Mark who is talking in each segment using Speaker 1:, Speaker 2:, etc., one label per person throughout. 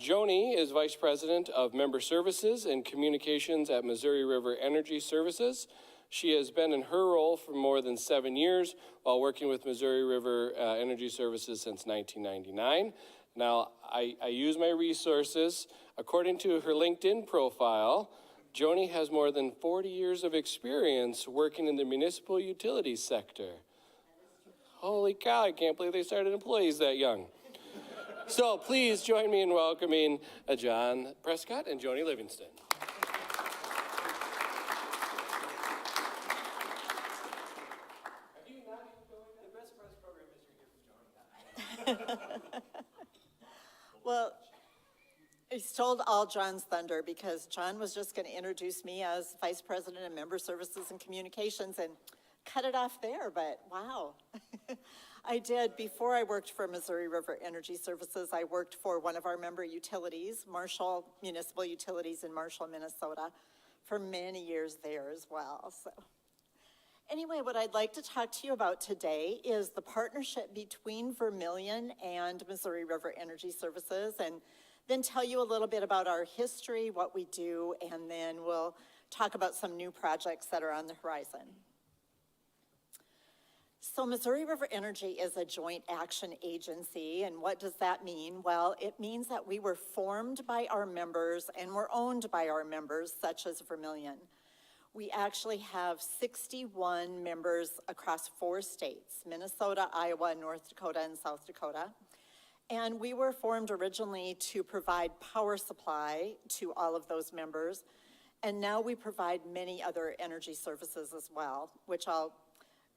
Speaker 1: Joni is Vice President of Member Services and Communications at Missouri River Energy Services. She has been in her role for more than 7 years while working with Missouri River Energy Services since 1999. Now, I use my resources. According to her LinkedIn profile, Joni has more than 40 years of experience working in the municipal utilities sector. Holy cow, I can't believe they started employees that young. So please join me in welcoming John Prescott and Joni Livingston.
Speaker 2: Well, he stole all John's thunder because John was just going to introduce me as Vice President of Member Services and Communications and cut it off there, but wow. I did. Before I worked for Missouri River Energy Services, I worked for one of our member utilities, Marshall Municipal Utilities in Marshall, Minnesota, for many years there as well. So anyway, what I'd like to talk to you about today is the partnership between Vermillion and Missouri River Energy Services, and then tell you a little bit about our history, what we do, and then we'll talk about some new projects that are on the horizon. So Missouri River Energy is a joint action agency, and what does that mean? Well, it means that we were formed by our members and we're owned by our members, such as Vermillion. We actually have 61 members across 4 states, Minnesota, Iowa, North Dakota, and South Dakota. And we were formed originally to provide power supply to all of those members. And now we provide many other energy services as well, which I'll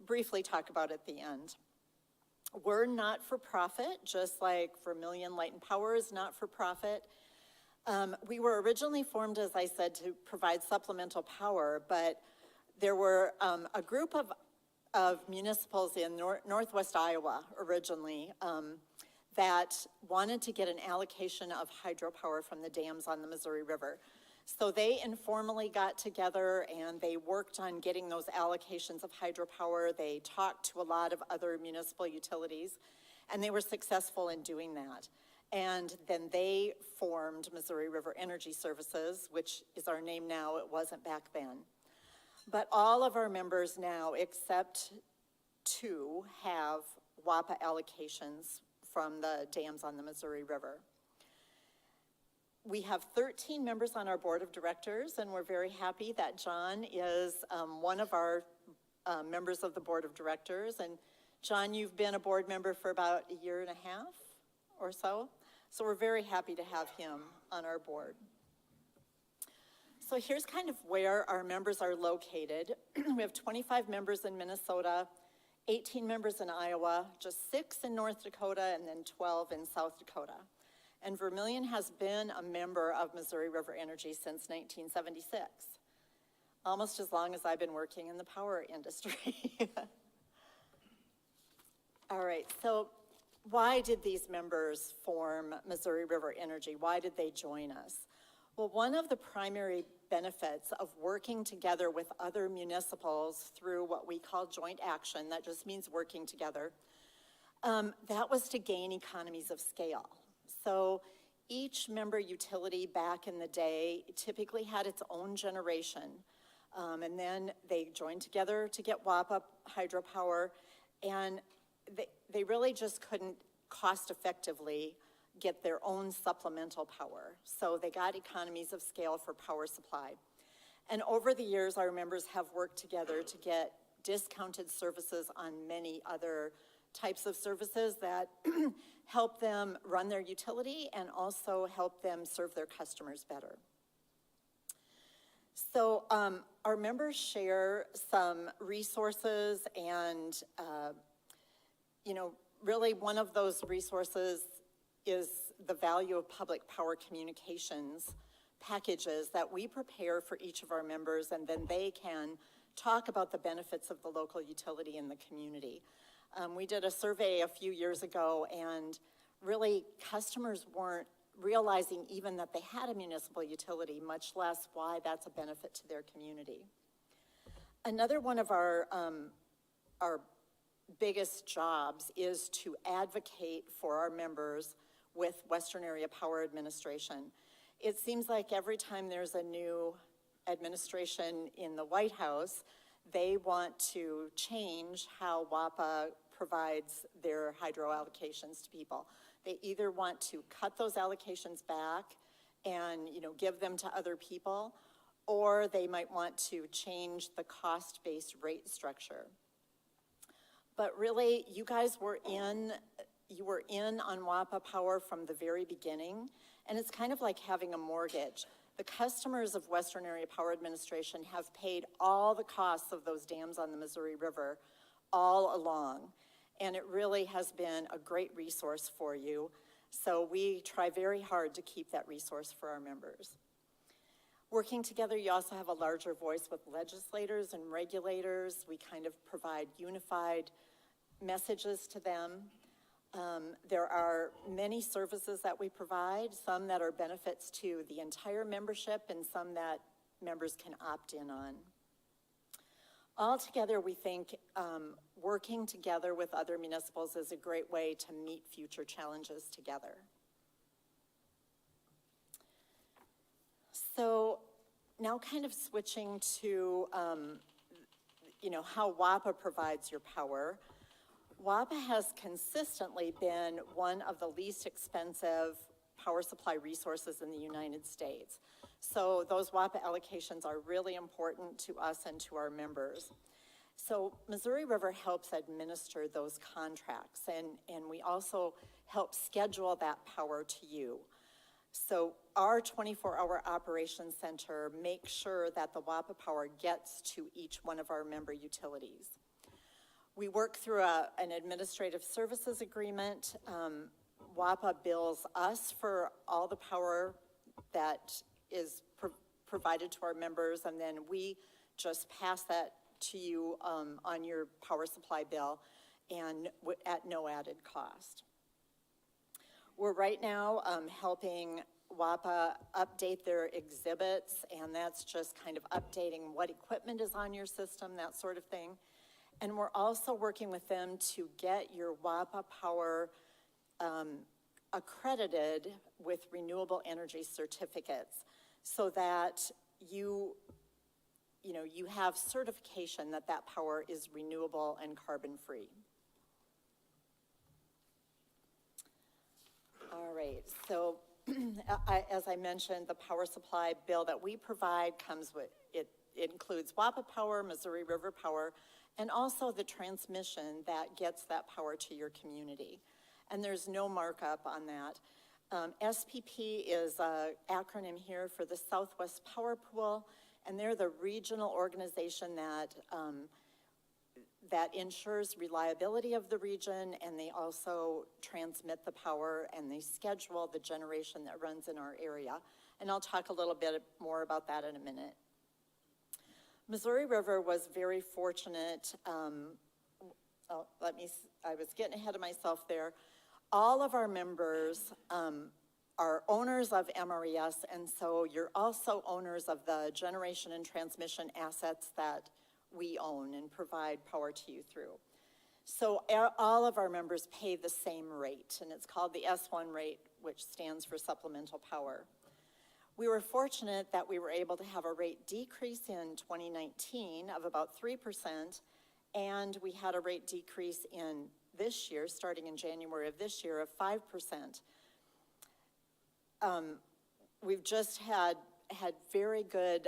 Speaker 2: briefly talk about at the end. We're not for profit, just like Vermillion Light and Power is not for profit. We were originally formed, as I said, to provide supplemental power, but there were a group of municipals in northwest Iowa originally that wanted to get an allocation of hydropower from the dams on the Missouri River. So they informally got together and they worked on getting those allocations of hydropower. They talked to a lot of other municipal utilities, and they were successful in doing that. And then they formed Missouri River Energy Services, which is our name now. It wasn't back then. But all of our members now, except 2, have WAPA allocations from the dams on the Missouri River. We have 13 members on our board of directors, and we're very happy that John is one of our members of the board of directors. And John, you've been a board member for about 1.5 years or so. So we're very happy to have him on our board. So here's kind of where our members are located. We have 25 members in Minnesota, 18 members in Iowa, just 6 in North Dakota, and then 12 in South Dakota. And Vermillion has been a member of Missouri River Energy since 1976, almost as long as I've been working in the power industry. All right, so why did these members form Missouri River Energy? Why did they join us? Well, one of the primary benefits of working together with other municipals through what we call joint action, that just means working together, that was to gain economies of scale. So each member utility back in the day typically had its own generation, and then they joined together to get WAPA hydropower, and they really just couldn't cost effectively get their own supplemental power. So they got economies of scale for power supply. And over the years, our members have worked together to get discounted services on many other types of services that help them run their utility and also help them serve their customers better. So our members share some resources, and really one of those resources is the value of public power communications packages that we prepare for each of our members, and then they can talk about the benefits of the local utility in the community. We did a survey a few years ago, and really customers weren't realizing even that they had a municipal utility, much less why that's a benefit to their community. Another one of our biggest jobs is to advocate for our members with Western Area Power Administration. It seems like every time there's a new administration in the White House, they want to change how WAPA provides their hydro allocations to people. They either want to cut those allocations back and, give them to other people, or they might want to change the cost-based rate structure. But really, you guys were in on WAPA Power from the very beginning, and it's kind of like having a mortgage. The customers of Western Area Power Administration have paid all the costs of those dams on the Missouri River all along, and it really has been a great resource for you. So we try very hard to keep that resource for our members. Working together, you also have a larger voice with legislators and regulators. We kind of provide unified messages to them. There are many services that we provide, some that are benefits to the entire membership and some that members can opt in on. Altogether, we think working together with other municipals is a great way to meet future challenges together. So now kind of switching to, how WAPA provides your power. WAPA has consistently been one of the least expensive power supply resources in the United States. So those WAPA allocations are really important to us and to our members. So Missouri River helps administer those contracts, and we also help schedule that power to you. So our 24-hour operations center makes sure that the WAPA power gets to each one of our member utilities. We work through an administrative services agreement. WAPA bills us for all the power that is provided to our members, and then we just pass that to you on your power supply bill and at no added cost. We're right now helping WAPA update their exhibits, and that's just kind of updating what equipment is on your system, that sort of thing. And we're also working with them to get your WAPA power accredited with renewable energy certificates so that you have certification that that power is renewable and carbon-free. All right, so as I mentioned, the power supply bill that we provide comes with, it includes WAPA Power, Missouri River Power, and also the transmission that gets that power to your community. And there's no markup on that. SPP is an acronym here for the Southwest Power Pool, and they're the regional organization that ensures reliability of the region, and they also transmit the power and they schedule the generation that runs in our area. And I'll talk a little bit more about that in a minute. Missouri River was very fortunate. I was getting ahead of myself there. All of our members are owners of MRES, and so you're also owners of the generation and transmission assets that we own and provide power to you through. So all of our members pay the same rate, and it's called the S1 rate, which stands for supplemental power. We were fortunate that we were able to have a rate decrease in 2019 of about 3%, and we had a rate decrease in this year, starting in January of this year, of 5%. We've just had very good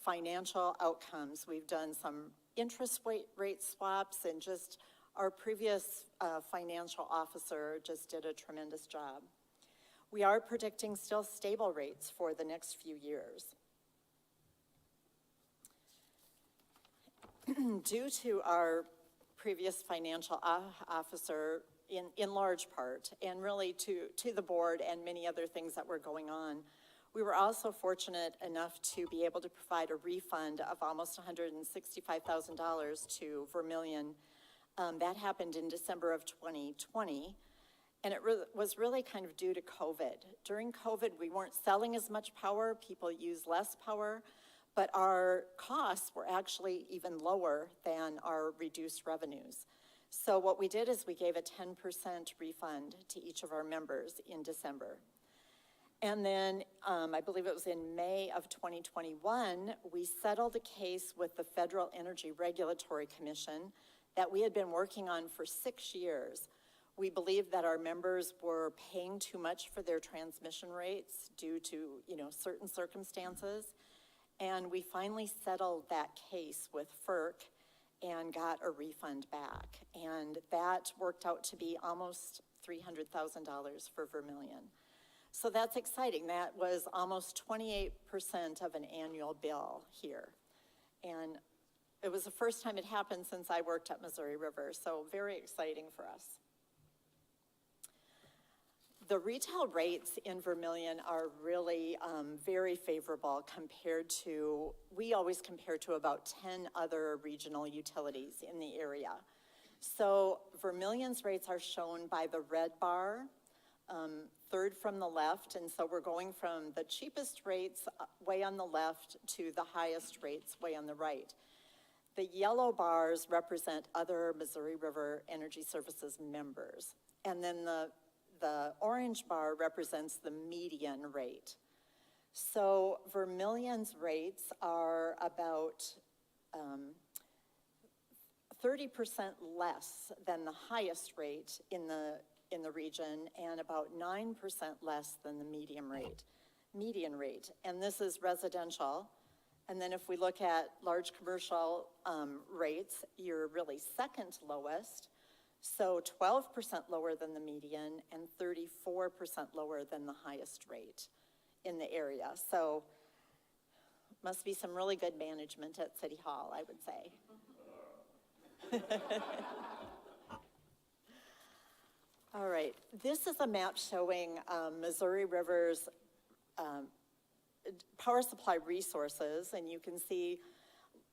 Speaker 2: financial outcomes. We've done some interest rate swaps, and just our previous financial officer just did a tremendous job. We are predicting still stable rates for the next few years. Due to our previous financial officer, in large part, and really to the board and many other things that were going on, we were also fortunate enough to be able to provide a refund of almost $165,000 to Vermillion. That happened in December of 2020. And it was really kind of due to COVID. During COVID, we weren't selling as much power, people used less power, but our costs were actually even lower than our reduced revenues. So what we did is we gave a 10% refund to each of our members in December. And then I believe it was in May of 2021, we settled a case with the Federal Energy Regulatory Commission that we had been working on for 6 years. We believed that our members were paying too much for their transmission rates due to, certain circumstances. And we finally settled that case with FERC and got a refund back. And that worked out to be almost $300,000 for Vermillion. So that's exciting. That was almost 28% of an annual bill here. And it was the first time it happened since I worked at Missouri River, so very exciting for us. The retail rates in Vermillion are really very favorable compared to, we always compare to about 10 other regional utilities in the area. So Vermillion's rates are shown by the red bar, third from the left, and so we're going from the cheapest rates way on the left to the highest rates way on the right. The yellow bars represent other Missouri River Energy Services members, and then the orange bar represents the median rate. So Vermillion's rates are about 30% less than the highest rate in the region, and about 9% less than the median rate. And this is residential. And then if we look at large commercial rates, you're really second lowest. So 12% lower than the median and 34% lower than the highest rate in the area. So must be some really good management at City Hall, I would say. All right, this is a map showing Missouri River's power supply resources, and you can see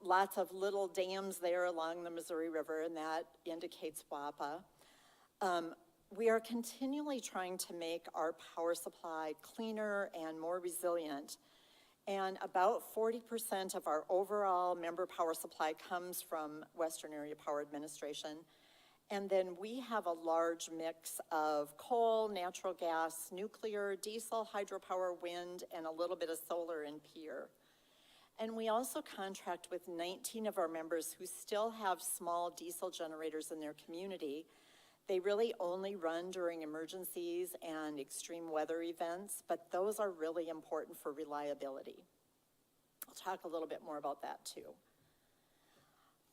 Speaker 2: lots of little dams there along the Missouri River, and that indicates WAPA. We are continually trying to make our power supply cleaner and more resilient, and about 40% of our overall member power supply comes from Western Area Power Administration. And then we have a large mix of coal, natural gas, nuclear, diesel, hydropower, wind, and a little bit of solar and pier. And we also contract with 19 of our members who still have small diesel generators in their community. They really only run during emergencies and extreme weather events, but those are really important for reliability. I'll talk a little bit more about that too.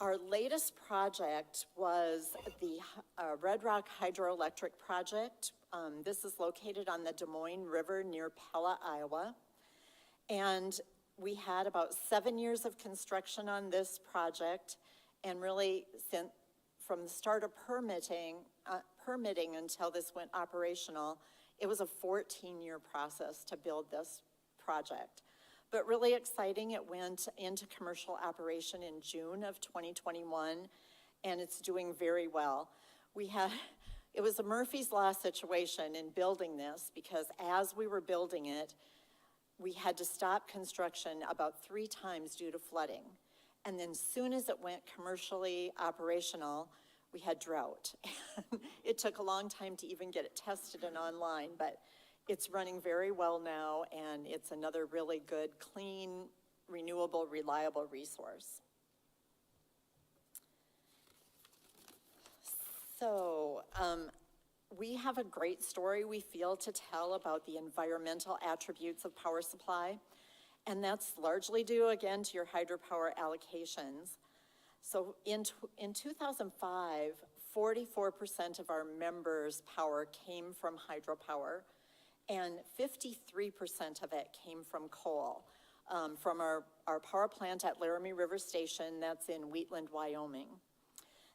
Speaker 2: Our latest project was the Red Rock Hydroelectric project. This is located on the Des Moines River near Pella, Iowa. And we had about 7 years of construction on this project, and really from the start of permitting until this went operational, it was a 14-year process to build this project. But really exciting, it went into commercial operation in June of 2021, and it's doing very well. It was a Murphy's Law situation in building this, because as we were building it, we had to stop construction about 3 times due to flooding. And then soon as it went commercially operational, we had drought. It took a long time to even get it tested and online, but it's running very well now, and it's another really good, clean, renewable, reliable resource. So we have a great story, we feel, to tell about the environmental attributes of power supply, and that's largely due, again, to your hydropower allocations. So in 2005, 44% of our members' power came from hydropower, and 53% of it came from coal, from our power plant at Laramie River Station, that's in Wheatland, Wyoming.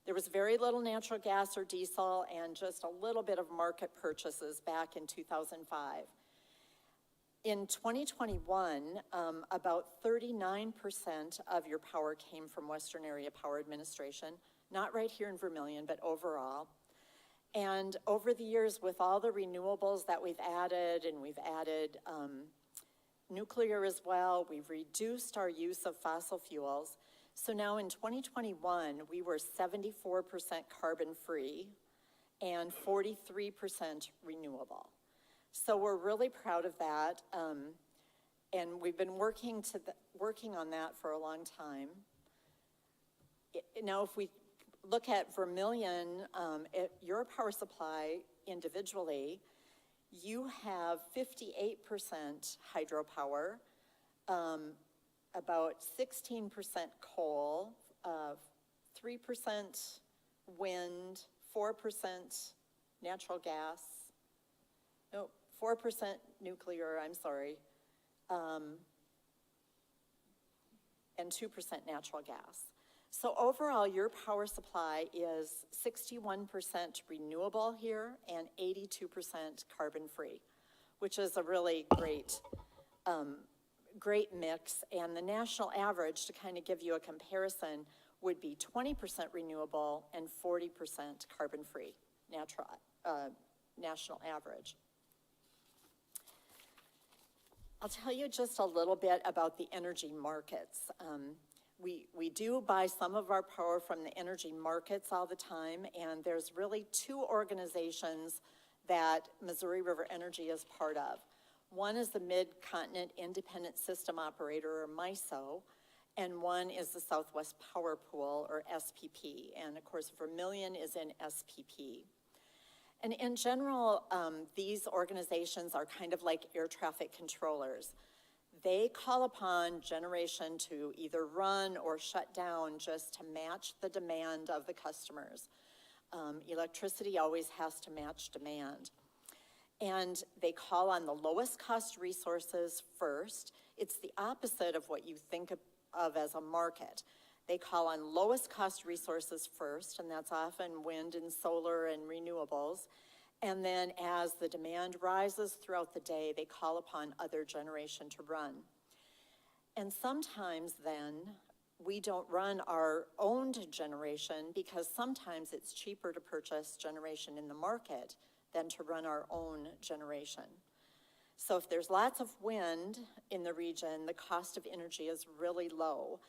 Speaker 2: There was very little natural gas or diesel, and just a little bit of market purchases back in 2005. In 2021, about 39% of your power came from Western Area Power Administration, not right here in Vermillion, but overall. And over the years, with all the renewables that we've added, and we've added nuclear as well, we've reduced our use of fossil fuels. So now in 2021, we were 74% carbon-free and 43% renewable. So we're really proud of that, and we've been working on that for a long time. Now, if we look at Vermillion, your power supply individually, you have 58% hydropower, about 16% coal, 3% wind, 4% natural gas, no, 4% nuclear, I'm sorry, and 2% natural gas. So overall, your power supply is 61% renewable here and 82% carbon-free, which is a really great mix. And the national average, to kind of give you a comparison, would be 20% renewable and 40% carbon-free, national average. I'll tell you just a little bit about the energy markets. We do buy some of our power from the energy markets all the time, and there's really two organizations that Missouri River Energy is part of. One is the Mid-Continent Independent System Operator, or MISO, and one is the Southwest Power Pool, or SPP, and of course Vermillion is in SPP. And in general, these organizations are kind of like air traffic controllers. They call upon generation to either run or shut down just to match the demand of the customers. Electricity always has to match demand. And they call on the lowest cost resources first. It's the opposite of what you think of as a market. They call on lowest cost resources first, and that's often wind and solar and renewables. And then as the demand rises throughout the day, they call upon other generation to run. And sometimes then, we don't run our owned generation because sometimes it's cheaper to purchase generation in the market than to run our own generation. So if there's lots of wind in the region, the cost of energy is really low.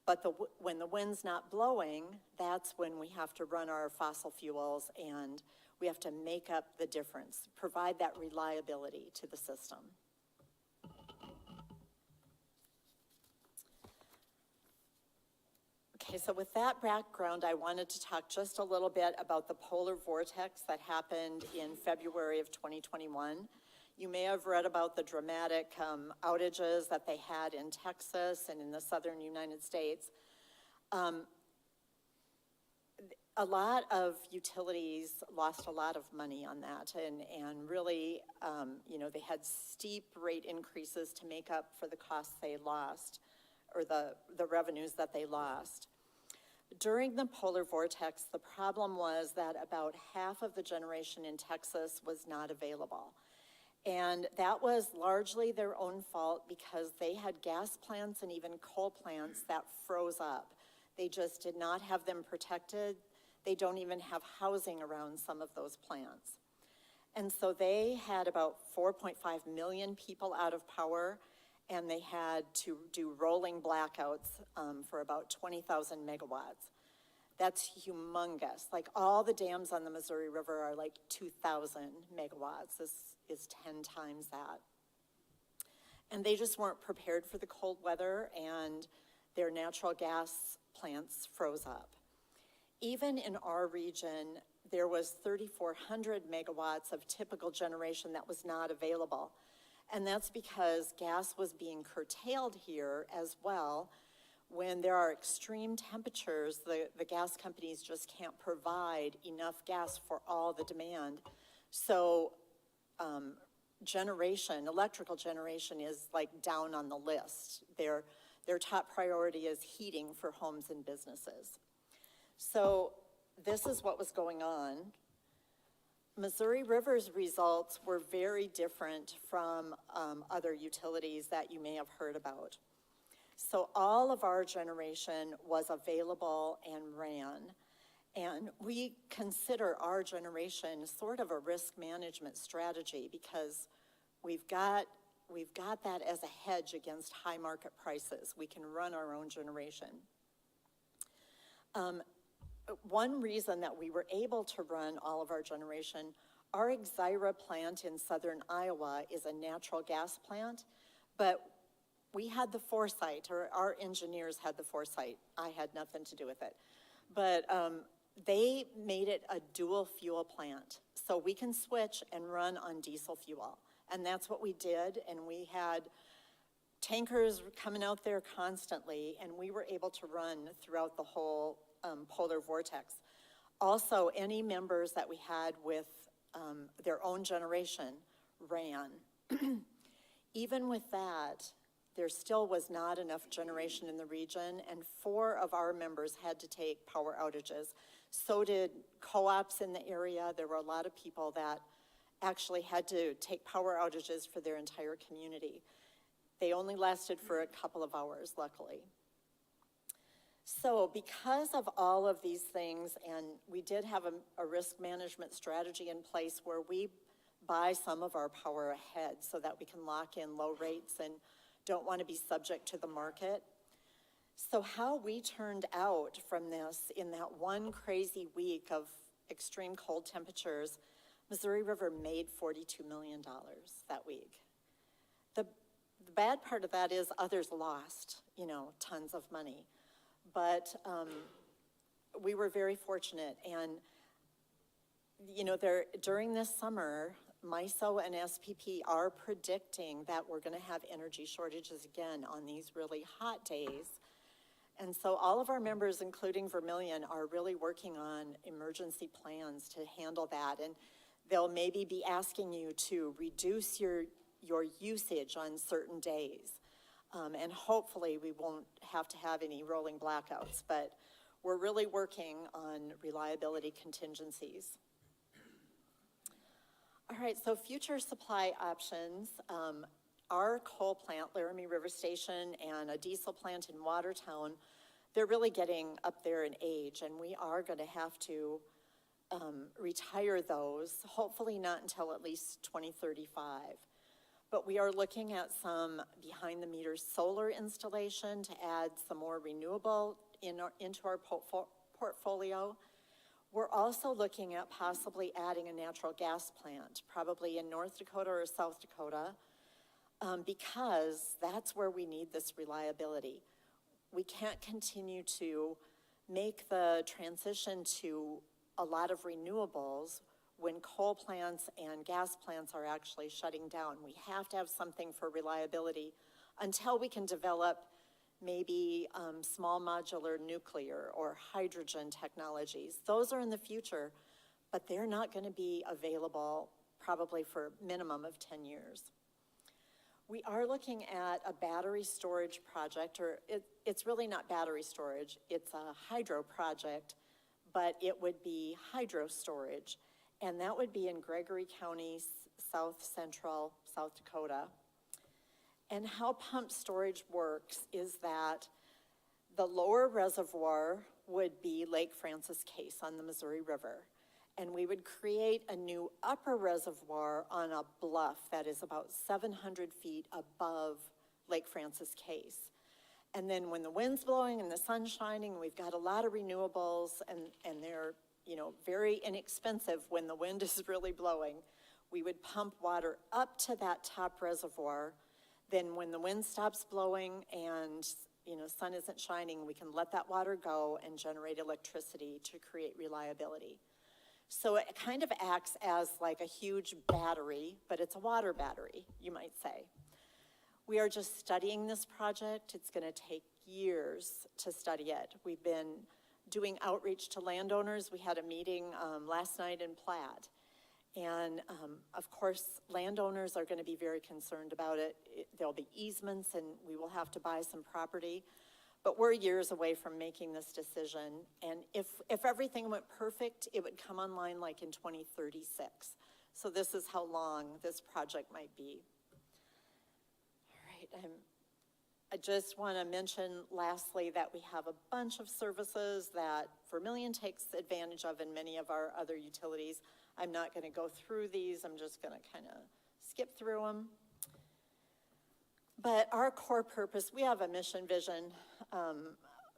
Speaker 2: But when the wind's not blowing, that's when we have to run our fossil fuels, and we have to make up the difference, provide that reliability to the system. Okay, so with that background, I wanted to talk just a little bit about the Polar Vortex that happened in February of 2021. You may have read about the dramatic outages that they had in Texas and in the southern United States. A lot of utilities lost a lot of money on that, and really, they had steep rate increases to make up for the costs they lost, or the revenues that they lost. During the Polar Vortex, the problem was that about half of the generation in Texas was not available. And that was largely their own fault because they had gas plants and even coal plants that froze up. They just did not have them protected. They don't even have housing around some of those plants. And so they had about 4.5 million people out of power, and they had to do rolling blackouts for about 20,000 megawatts. That's humongous. Like, all the dams on the Missouri River are like 2,000 megawatts. This is 10 times that. And they just weren't prepared for the cold weather, and their natural gas plants froze up. Even in our region, there was 3,400 megawatts of typical generation that was not available. And that's because gas was being curtailed here as well. When there are extreme temperatures, the gas companies just can't provide enough gas for all the demand. So electrical generation is like down on the list. Their top priority is heating for homes and businesses. So this is what was going on. Missouri River's results were very different from other utilities that you may have heard about. So all of our generation was available and ran. And we consider our generation sort of a risk management strategy because we've got that as a hedge against high market prices. We can run our own generation. One reason that we were able to run all of our generation, our Exira plant in southern Iowa is a natural gas plant, but we had the foresight, or our engineers had the foresight. I had nothing to do with it. But they made it a dual fuel plant, so we can switch and run on diesel fuel. And that's what we did, and we had tankers coming out there constantly, and we were able to run throughout the whole Polar Vortex. Also, any members that we had with their own generation ran. Even with that, there still was not enough generation in the region, and 4 of our members had to take power outages. So did co-ops in the area. There were a lot of people that actually had to take power outages for their entire community. They only lasted for a couple of hours, luckily. So because of all of these things, and we did have a risk management strategy in place where we buy some of our power ahead so that we can lock in low rates and don't want to be subject to the market. So how we turned out from this in that one crazy week of extreme cold temperatures, Missouri River made $42 million that week. The bad part of that is others lost, tons of money. But we were very fortunate, and during this summer, MISO and SPP are predicting that we're going to have energy shortages again on these really hot days. And so all of our members, including Vermillion, are really working on emergency plans to handle that, and they'll maybe be asking you to reduce your usage on certain days. And hopefully we won't have to have any rolling blackouts, but we're really working on reliability contingencies. All right, so future supply options. Our coal plant, Laramie River Station, and a diesel plant in Watertown, they're really getting up there in age, and we are going to have to retire those, hopefully not until at least 2035. But we are looking at some behind-the-meter solar installation to add some more renewable into our portfolio. We're also looking at possibly adding a natural gas plant, probably in North Dakota or South Dakota, because that's where we need this reliability. We can't continue to make the transition to a lot of renewables when coal plants and gas plants are actually shutting down. We have to have something for reliability until we can develop maybe small modular nuclear or hydrogen technologies. Those are in the future, but they're not going to be available probably for a minimum of 10 years. We are looking at a battery storage project, or it's really not battery storage, it's a hydro project, but it would be hydro storage. And that would be in Gregory County, south central South Dakota. And how pump storage works is that the lower reservoir would be Lake Francis Case on the Missouri River. And we would create a new upper reservoir on a bluff that is about 700 feet above Lake Francis Case. And then when the wind's blowing and the sun's shining, we've got a lot of renewables, and they're very inexpensive when the wind is really blowing. We would pump water up to that top reservoir. Then when the wind stops blowing and sun isn't shining, we can let that water go and generate electricity to create reliability. So it kind of acts as like a huge battery, but it's a water battery, you might say. We are just studying this project. It's going to take years to study it. We've been doing outreach to landowners. We had a meeting last night in Platt. And of course, landowners are going to be very concerned about it. There'll be easements and we will have to buy some property. But we're years away from making this decision. And if everything went perfect, it would come online like in 2036. So this is how long this project might be. All right, I just want to mention lastly that we have a bunch of services that Vermillion takes advantage of in many of our other utilities. I'm not going to go through these. I'm just going to kind of skip through them. But our core purpose, we have a mission, vision,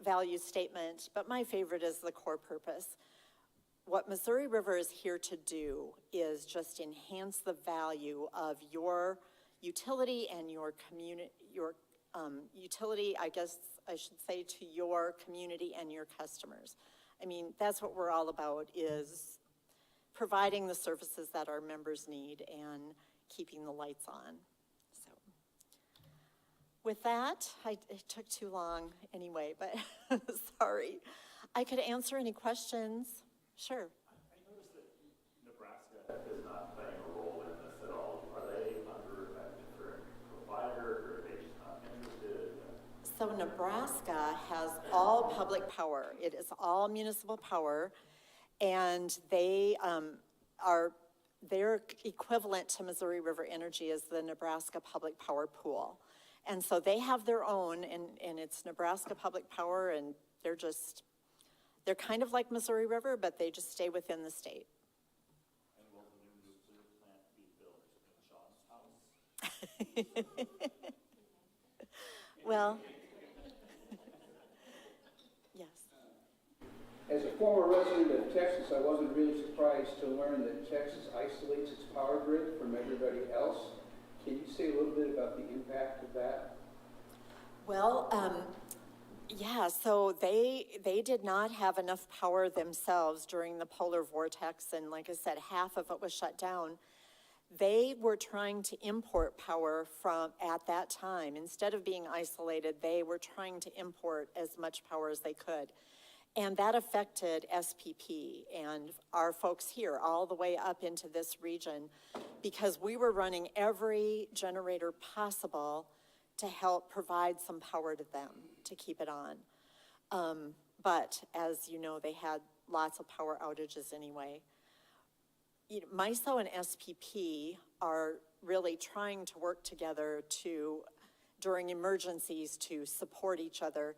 Speaker 2: value statement, but my favorite is the core purpose. What Missouri River is here to do is just enhance the value of your utility and your community, utility, I guess I should say, to your community and your customers. I mean, that's what we're all about, is providing the services that our members need and keeping the lights on. So with that, it took too long anyway, but sorry. I could answer any questions. Sure.
Speaker 3: I noticed that Nebraska is not playing a role in this at all. Are they under a different provider, or are they just not interested?
Speaker 2: So Nebraska has all public power. It is all municipal power, and they their equivalent to Missouri River Energy is the Nebraska Public Power Pool. And so they have their own, and it's Nebraska Public Power, and they're kind of like Missouri River, but they just stay within the state.
Speaker 3: And will the new nuclear plant be built in Sean's house?
Speaker 2: Well, yes.
Speaker 4: As a former resident of Texas, I wasn't really surprised to learn that Texas isolates its power grid from everybody else. Can you say a little bit about the impact of that?
Speaker 2: Well, yeah, so they did not have enough power themselves during the Polar Vortex, and like I said, half of it was shut down. They were trying to import power at that time. Instead of being isolated, they were trying to import as much power as they could. And that affected SPP and our folks here all the way up into this region, because we were running every generator possible to help provide some power to them to keep it on. But as you know, they had lots of power outages anyway. MISO and SPP are really trying to work together during emergencies to support each other.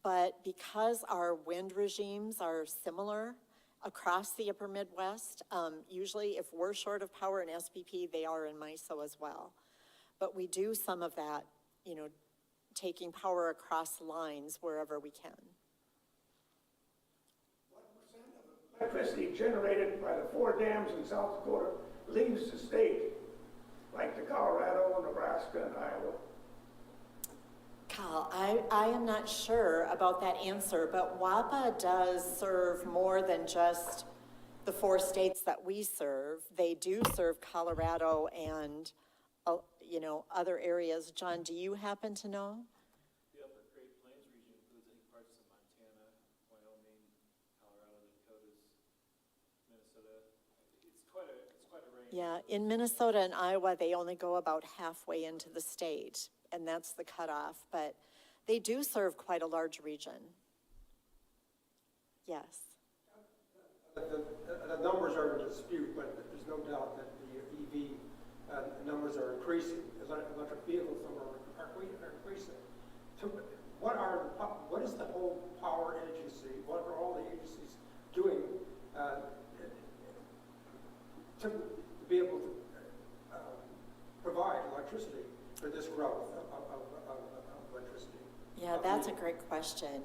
Speaker 2: But because our wind regimes are similar across the upper Midwest, usually if we're short of power in SPP, they are in MISO as well. But we do some of that, taking power across lines wherever we can.
Speaker 5: What percent of electricity generated by the 4 dams in South Dakota leaves the state, like to Colorado, Nebraska, and Iowa?
Speaker 2: Kyle, I am not sure about that answer, but WAPA does serve more than just the 4 states that we serve. They do serve Colorado and, other areas. John, do you happen to know?
Speaker 1: The Upper Great Plains region includes, I think, parts of Montana, Wyoming, Colorado, the Dakotas, Minnesota. It's quite a range.
Speaker 2: Yeah, in Minnesota and Iowa, they only go about halfway into the state, and that's the cutoff, but they do serve quite a large region. Yes.
Speaker 6: The numbers are in dispute, but there's no doubt that the EV numbers are increasing. Electric vehicles are increasing. So what is the whole power agency? What are all the agencies doing to be able to provide electricity for this growth of electricity?
Speaker 2: Yeah, that's a great question.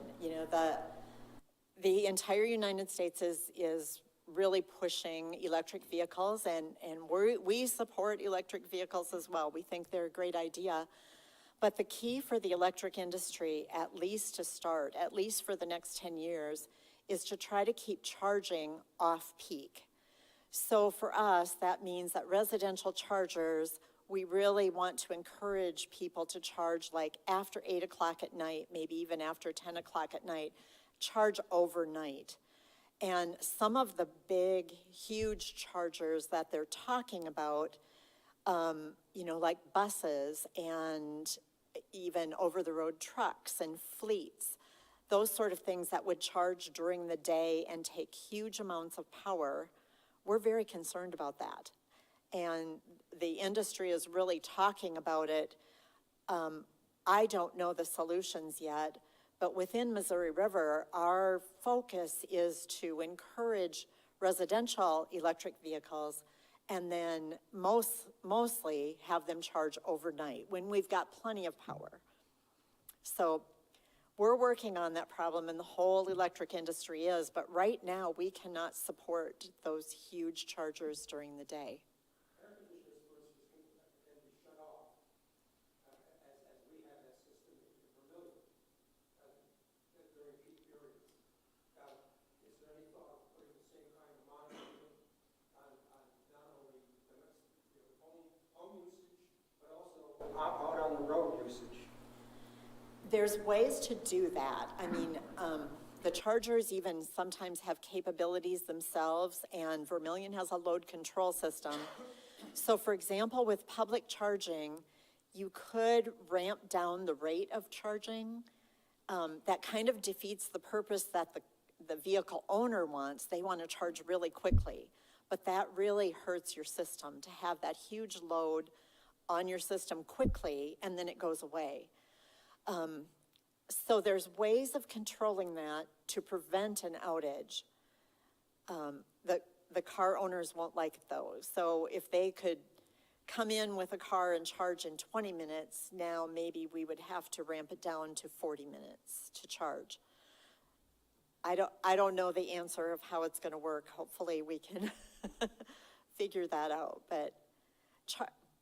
Speaker 2: The entire United States is really pushing electric vehicles, and we support electric vehicles as well. We think they're a great idea. But the key for the electric industry, at least to start, at least for the next 10 years, is to try to keep charging off-peak. So for us, that means that residential chargers, we really want to encourage people to charge like after 8 o'clock at night, maybe even after 10 o'clock at night, charge overnight. And some of the big, huge chargers that they're talking about, like buses and even over-the-road trucks and fleets, those sort of things that would charge during the day and take huge amounts of power, we're very concerned about that. And the industry is really talking about it. I don't know the solutions yet, but within Missouri River, our focus is to encourage residential electric vehicles and then mostly have them charge overnight when we've got plenty of power. So We're working on that problem, and the whole electric industry is, but right now, we cannot support those huge chargers during the day.
Speaker 6: Air conditioners, for instance, can be shut off, as we have that system in Vermillion, during peak periods. Is there any thought of putting the same kind of monitoring on not only home usage, but also out on the road usage?
Speaker 2: There's ways to do that. I mean, the chargers even sometimes have capabilities themselves, and Vermillion has a load control system. So for example, with public charging, you could ramp down the rate of charging. That kind of defeats the purpose that the vehicle owner wants. They want to charge really quickly, but that really hurts your system to have that huge load on your system quickly, and then it goes away. So there's ways of controlling that to prevent an outage. The car owners won't like those. So if they could come in with a car and charge in 20 minutes, now maybe we would have to ramp it down to 40 minutes to charge. I don't know the answer of how it's going to work. Hopefully we can figure that out, but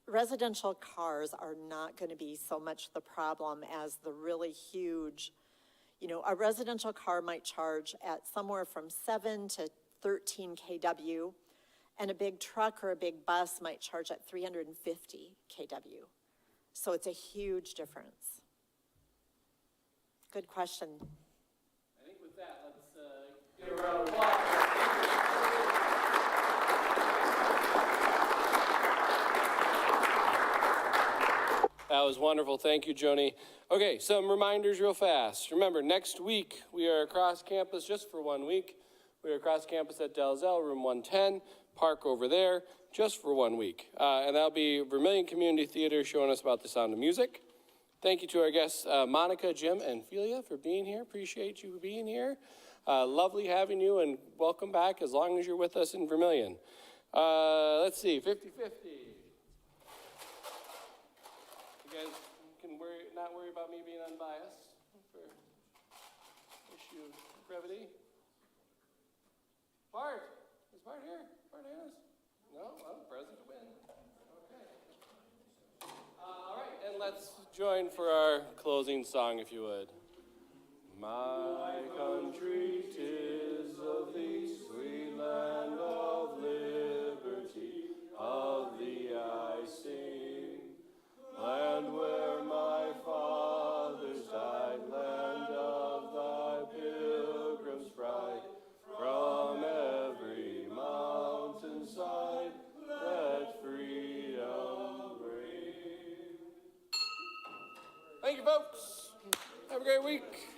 Speaker 2: residential cars are not going to be so much the problem as the really huge, a residential car might charge at somewhere from 7 to 13 kW, and a big truck or a big bus might charge at 350 kW. So it's a huge difference. Good question.
Speaker 1: I think with that, let's give a round of applause. That was wonderful. Thank you, Joni. Okay, some reminders real fast. Remember, next week we are across campus just for 1 week. We are across campus at Dalzell, room 110, park over there, just for 1 week. And that'll be Vermillion Community Theater showing us about the sound of music. Thank you to our guests, Monica, Jim, and Felia for being here. Appreciate you being here. Lovely having you, and welcome back as long as you're with us in Vermillion. Let's see, 50-50. You guys can not worry about me being unbiased for issue of brevity. Bart, is Bart here? Bart Hannes? No? Well, present to win. Okay. All right, and let's join for our closing song, if you would. My country, 'tis of thee, sweet land of liberty, of thee I sing. Land where my fathers died, land of thy pilgrims' pride, from every mountainside, let freedom ring. Thank you, folks. Have a great week.